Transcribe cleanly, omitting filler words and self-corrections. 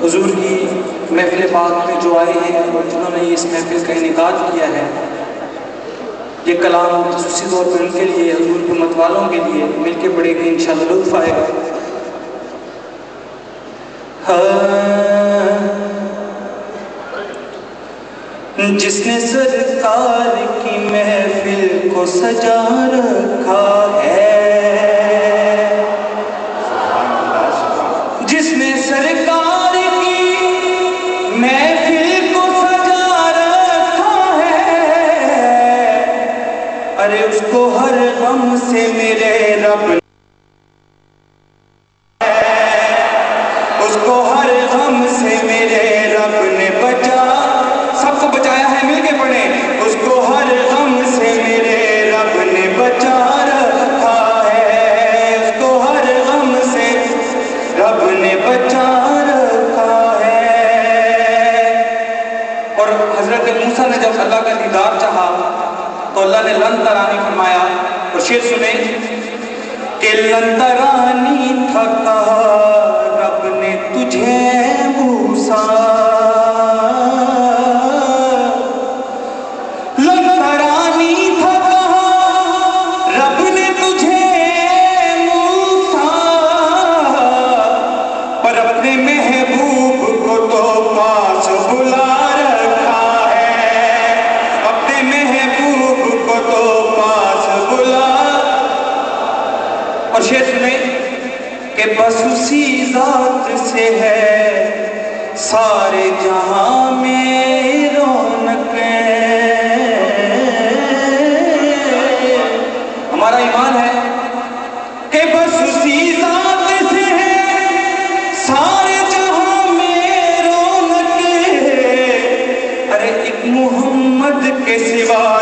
حضور کی محفل پاک میں جو آئے ہیں اور جنہوں نے اس محفل کا انعقاد کیا ہے، یہ کلام خصوصی طور پر ان کے لیے، حضور کے امت والوں کے لیے مل کے پڑھے گئے، انشاءاللہ لطف آئے گا۔ جس نے سرکار کی محفل کو سجا رکھا ہے، جس نے سرکار کی محفل کو سجا رکھا ہے، ارے اس کو ہر غم سے میرے رب نے، اس کو ہر غم سے میرے رب نے بچا، سب کو بچایا ہے، مل کے پڑھیں، اس کو ہر غم سے میرے رب نے بچا رکھا ہے، اس کو ہر غم سے رب نے بچا رکھا ہے۔ اور حضرت موسیٰ نے جب اللہ کا دیدار چاہا تو اللہ نے لن ترانی فرمایا، اور شعر سنیں کہ لن ترانی تھا کہا رب نے تجھے موسیٰ، لن ترانی تھا کہا رب نے تجھے موسیٰ، پر اپنے محبوب کو تو پاس بلا رکھا ہے، اپنے محبوب کو تو پاس بلا، اور شعر سنیں کہ بس اسی ذات سے ہے سارے جہاں میں رونقیں، ہمارا ایمان ہے کہ بس اسی ذات سے ہے سارے جہاں میں رونقیں، ارے ایک محمد کے سوا